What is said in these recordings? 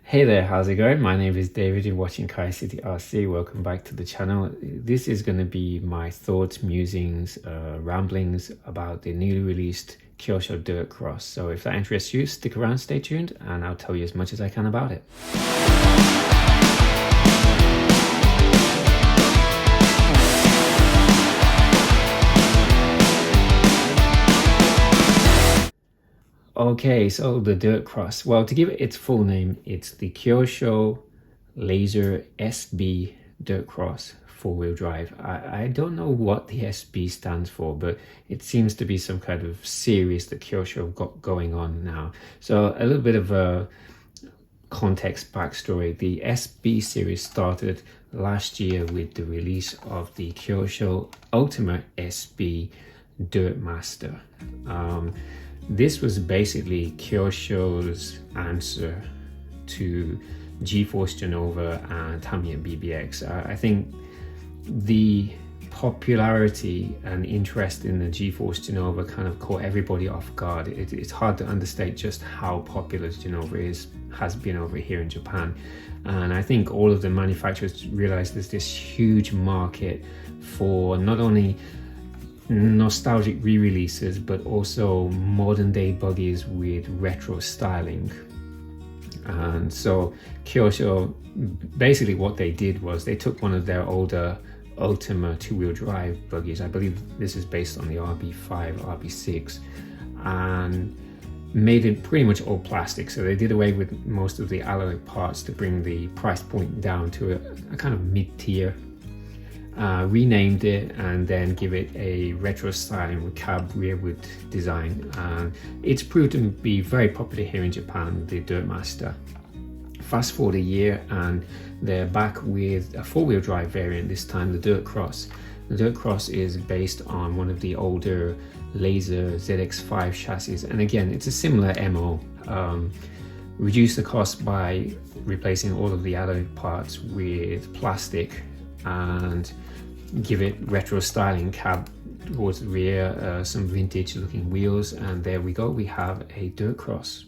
Hey there, how's it going? My name is David, you're watching Kai City RC. Welcome back to the channel. This is going to be my thoughts, musings, ramblings about the newly released Kyosho Dirt Cross. So if that interests you, stick around, stay tuned, and I'll tell you as much as I can about it. Okay, so the Dirt Cross. Well, to give it its full name, it's the Kyosho Lazer SB Dirt Cross four-wheel drive. I don't know what the SB stands for, but it seems to be some kind of series that Kyosho have got going on now. So a little bit of a context backstory. The SB series started last year with the release of the Kyosho Ultima SB Dirt Master. This was basically Kyosho's answer to G-Force Genova and Tamiya BBX. I think the popularity and interest in the G-Force Genova kind of caught everybody off guard. It's hard to understate just how popular Genova has been over here in Japan. And I think all of the manufacturers realized there's this huge market for not only nostalgic re-releases but also modern day buggies with retro styling. And so Kyosho, basically what they did was they took one of their older Ultima two-wheel drive buggies, I believe this is based on the RB5, RB6, and made it pretty much all plastic. So they did away with most of the alloy parts to bring the price point down to a kind of mid-tier. Renamed it and then give it a retro styling with cab rearward design. It's proved to be very popular here in Japan, the Dirt Master. Fast forward a year and they're back with a four-wheel drive variant, this time the Dirt Cross. The Dirt Cross is based on one of the older Lazer ZX-5 chassis, and again it's a similar MO. Reduce the cost by replacing all of the alloy parts with plastic and give it retro styling, cab towards the rear, some vintage looking wheels, and there we go, we have a Dirt Cross.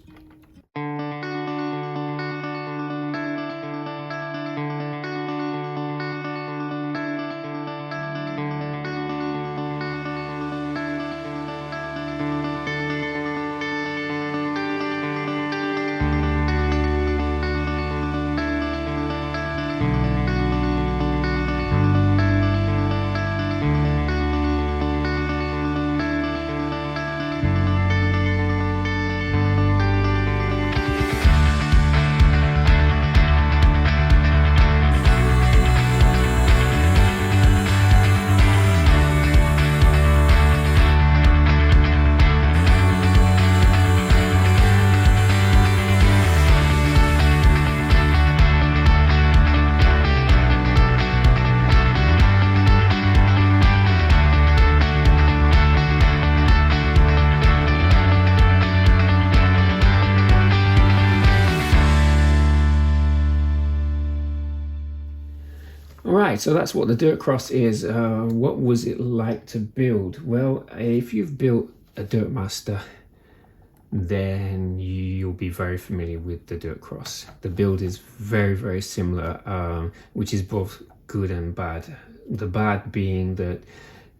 Right, so that's what the Dirt Cross is. What was it like to build? Well, if you've built a Dirt Master, then you'll be very familiar with the Dirt Cross. The build is very, very similar, which is both good and bad. The bad being that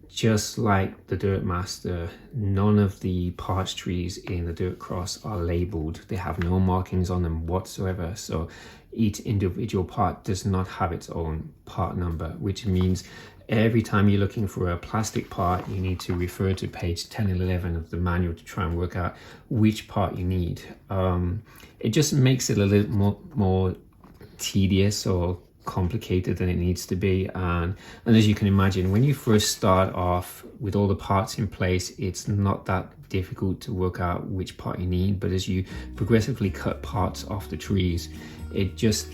just like the Dirt Master, none of the parts trees in the Dirt Cross are labeled. They have no markings on them whatsoever. So each individual part does not have its own part number, which means every time you're looking for a plastic part, you need to refer to page 10 and 11 of the manual to try and work out which part you need. It just makes it a little more tedious or complicated than it needs to be, and as you can imagine, when you first start off with all the parts in place, it's not that difficult to work out which part you need, but as you progressively cut parts off the trees, it just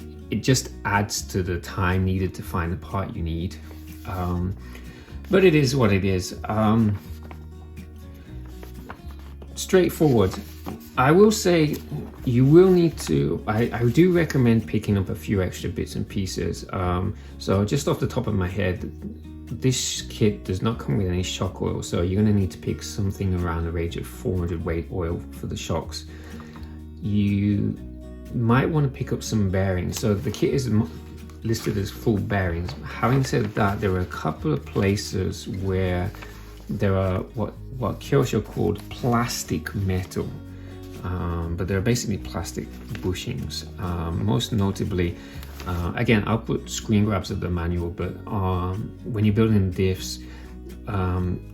adds to the time needed to find the part you need. But it is what it is. Straightforward. I will say you will need to, I do recommend picking up a few extra bits and pieces. So just off the top of my head, this kit does not come with any shock oil, so you're going to need to pick something around the range of 400 weight oil for the shocks. You might want to pick up some bearings. So the kit is listed as full bearings. Having said that, there are a couple of places where there are what Kyosho called plastic metal, but they're basically plastic bushings. Most notably, again, I'll put screen grabs of the manual, but when you're building diffs,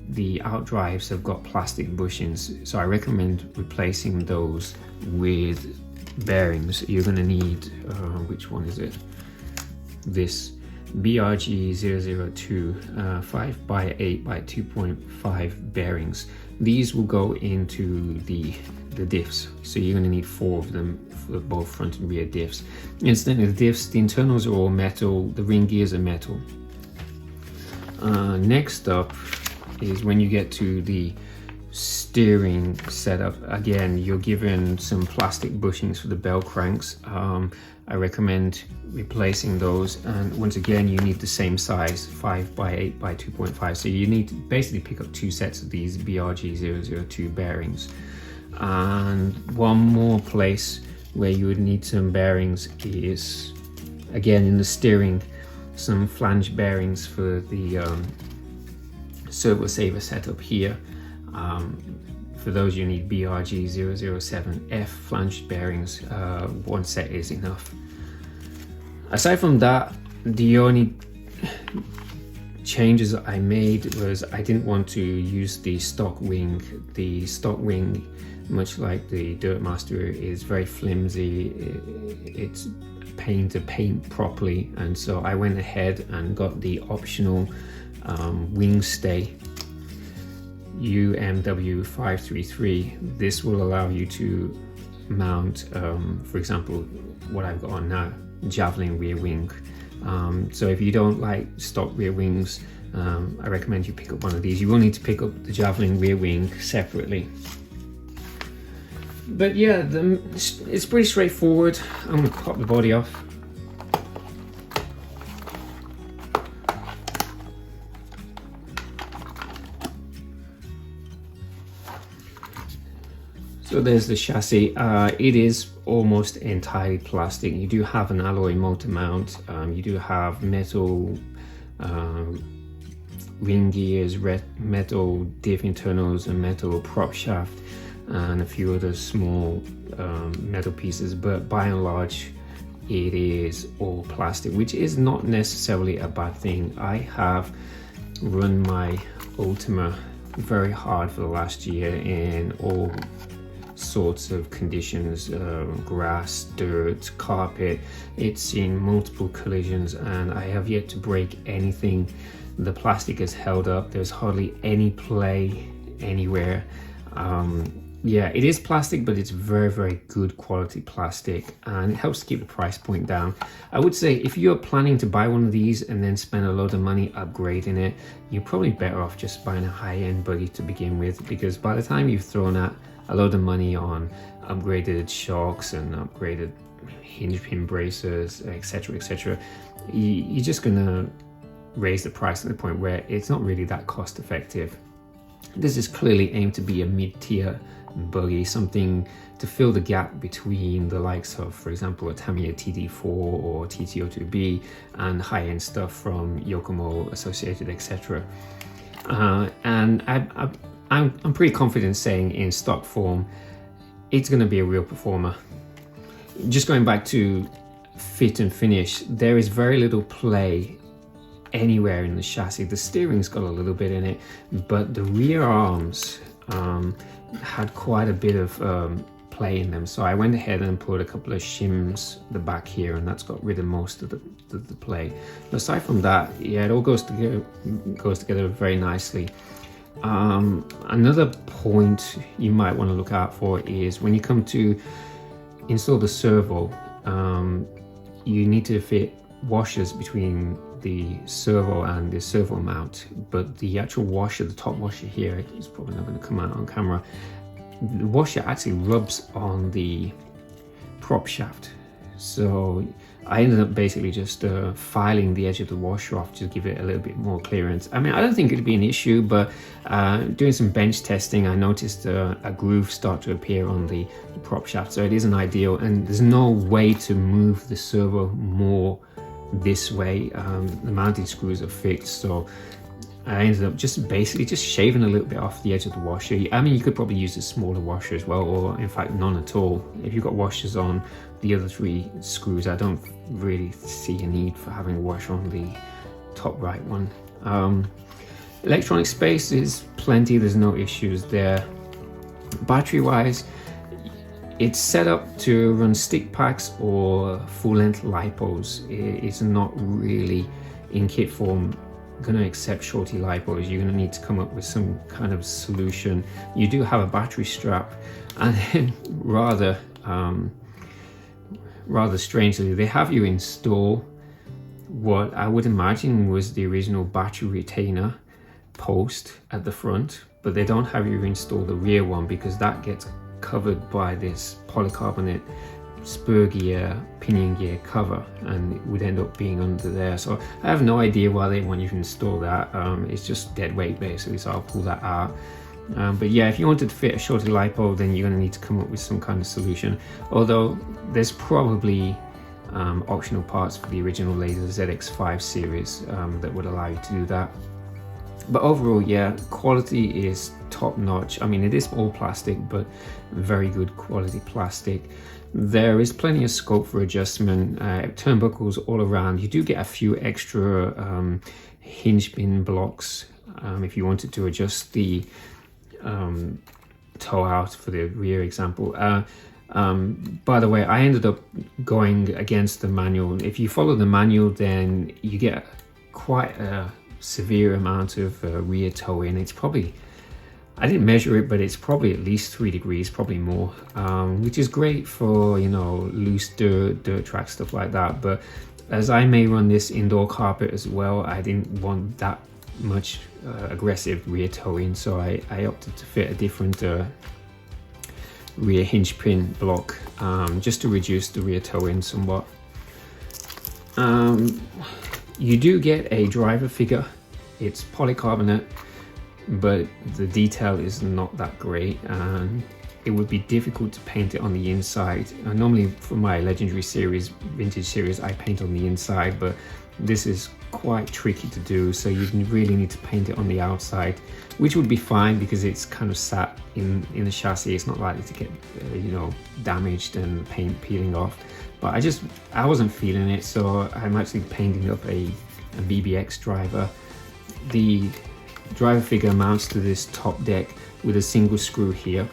the outdrives have got plastic bushings, so I recommend replacing those with bearings. You're going to need, which one is it? This BRG 002 5x8 by 2.5 bearings. These will go into the diffs, so you're going to need 4 of them for both front and rear diffs. Incidentally, the diffs, the internals are all metal, the ring gears are metal. Next up is when you get to the steering setup. Again, you're given some plastic bushings for the bell cranks. I recommend replacing those, and once again you need the same size, 5x8 by 2.5, so you need to basically pick up 2 sets of these BRG 002 bearings. And one more place where you would need some bearings is, again, in the steering, some flange bearings for the servo saver setup here. For those, you need BRG 007F flange bearings. 1 set is enough. Aside from that, the only changes that I made was I didn't want to use the stock wing. The stock wing, much like the Dirt Master, is very flimsy. It's a pain to paint properly, and so I went ahead and got the optional wing stay UMW 533. This will allow you to mount, for example, what I've got on now, javelin rear wing. So if you don't like stock rear wings, I recommend you pick up one of these. You will need to pick up the javelin rear wing separately. But yeah, it's pretty straightforward. I'm going to pop the body off. So there's the chassis. It is almost entirely plastic. You do have an alloy motor mount. You do have metal ring gears, metal diff internals, and metal prop shaft, and a few other small metal pieces. But by and large, it is all plastic, which is not necessarily a bad thing. I have run my Ultima very hard for the last year in all sorts of conditions, grass, dirt, carpet. It's seen multiple collisions, and I have yet to break anything. The plastic is held up. There's hardly any play anywhere. Yeah, it is plastic, but it's very, very good quality plastic, and it helps to keep the price point down. I would say if you're planning to buy one of these and then spend a load of money upgrading it, you're probably better off just buying a high-end buggy to begin with, because by the time you've thrown out a load of money on upgraded shocks and upgraded hinge pin bracers, etc., etc., you're just gonna raise the price to the point where it's not really that cost effective. This is clearly aimed to be a mid-tier buggy, something to fill the gap between the likes of, for example, a Tamiya TD4 or TT02B and high-end stuff from Yokomo, Associated, etc. And I'm pretty confident saying in stock form, it's going to be a real performer. Just going back to fit and finish, there is very little play anywhere in the chassis. The steering's got a little bit in it, but the rear arms had quite a bit of play in them. So I went ahead and put a couple of shims at the back here, and that's got rid of most of the play. But aside from that, yeah, it all goes together very nicely. Another point you might want to look out for is when you come to install the servo, you need to fit washers between the servo and the servo mount, but the actual washer, the top washer here, is probably not going to come out on camera. The washer actually rubs on the prop shaft, So I ended up basically just filing the edge of the washer off to give it a little bit more clearance. I mean, I don't think it'd be an issue, but doing some bench testing, I noticed a groove start to appear on the prop shaft, so it isn't ideal, and there's no way to move the servo more this way. The mounting screws are fixed, so I ended up just basically just shaving a little bit off the edge of the washer. I mean, you could probably use a smaller washer as well, or in fact none at all. If you've got washers on the other 3 screws, I don't really see a need for having a washer on the top right one. Electronic space is plenty, there's no issues there. Battery wise, it's set up to run stick packs or full-length lipos. It's not really in kit form going to accept shorty lipos. You're going to need to come up with some kind of solution. You do have a battery strap, and then rather strangely, they have you install what I would imagine was the original battery retainer post at the front, but they don't have you install the rear one because that gets covered by this polycarbonate spur gear, pinion gear cover, and it would end up being under there. So I have no idea why they want you to install that. It's just dead weight basically, so I'll pull that out. But yeah, if you wanted to fit a shorty lipo, then you're going to need to come up with some kind of solution, although there's probably optional parts for the original Lazer ZX-5 series that would allow you to do that. But overall, yeah, quality is top notch. I mean, it is all plastic, but very good quality plastic. There is plenty of scope for adjustment. Turnbuckles all around. You do get a few extra hinge pin blocks if you wanted to adjust the toe out for the rear example. By the way, I ended up going against the manual. If you follow the manual, then you get quite a severe amount of rear toe in. It's probably, I didn't measure it, but it's probably at least 3 degrees, probably more, which is great for, you know, loose dirt track, stuff like that. But as I may run this indoor carpet as well, I didn't want that much aggressive rear toe in, so I opted to fit a different rear hinge pin block just to reduce the rear toe in somewhat. You do get a driver figure. It's polycarbonate, but the detail is not that great, and it would be difficult to paint it on the inside. Normally for my legendary series, vintage series, I paint on the inside, but this is quite tricky to do, so you really need to paint it on the outside, which would be fine because it's kind of sat in the chassis. It's not likely to get you know, damaged and paint peeling off. But I wasn't feeling it, so I'm actually painting up a BBX driver. The driver figure mounts to this top deck with a single screw here,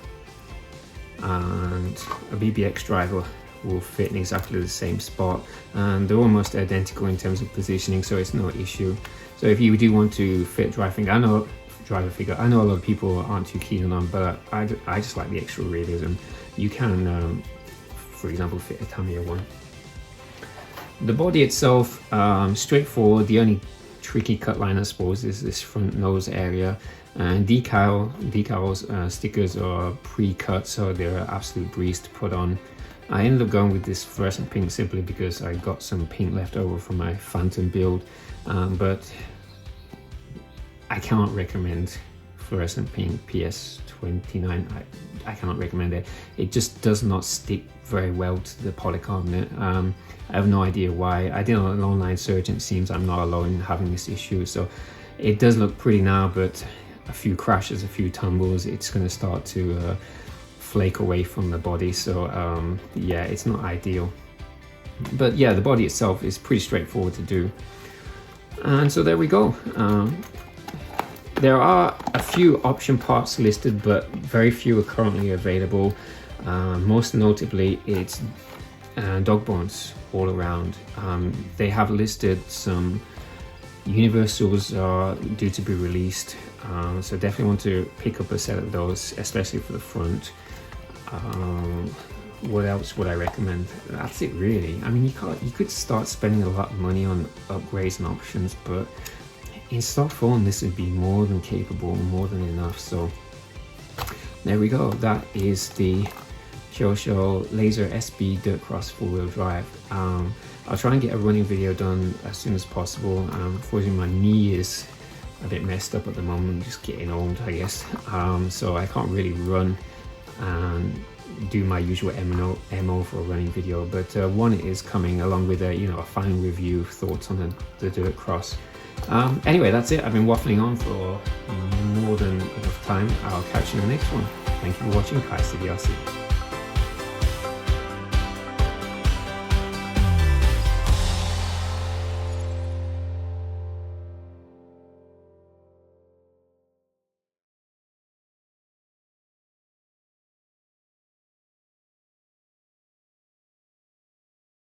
and a BBX driver will fit in exactly the same spot, and they're almost identical in terms of positioning, so it's no issue. So if you do want to fit driver figure, I know a lot of people aren't too keen on them, but I just like the extra realism. You can for example, fit a Tamiya one. The body itself, straightforward. The only tricky cut line, I suppose, is this front nose area. And decals, stickers are pre-cut, so they're an absolute breeze to put on. I ended up going with this fluorescent pink simply because I got some pink left over from my Phantom build, but I cannot recommend fluorescent pink PS29. I cannot recommend it. It just does not stick very well to the polycarbonate. I have no idea why. I did an online search and it seems I'm not alone in having this issue. So it does look pretty now, but a few crashes, a few tumbles, it's going to start to flake away from the body. So yeah, it's not ideal. But yeah, the body itself is pretty straightforward to do. And so there we go. There are a few option parts listed, but very few are currently available. Most notably, it's dog bones all around. They have listed some universals are due to be released, so definitely want to pick up a set of those, especially for the front. What else would I recommend? That's it really. I mean, you could start spending a lot of money on upgrades and options, but in stock form this would be more than capable, more than enough. So there we go. That is the Kyosho Lazer SB Dirt Cross 4-wheel drive. I'll try and get a running video done as soon as possible. Unfortunately, my knee is a bit messed up at the moment, just getting old, I guess. So I can't really run and do my usual MO for a running video, but one is coming along with a a fine review, thoughts on the Dirt Cross. Anyway, that's it. I've been waffling on for more than enough time. I'll catch you in the next one. Thank you for watching. Kai CDRC.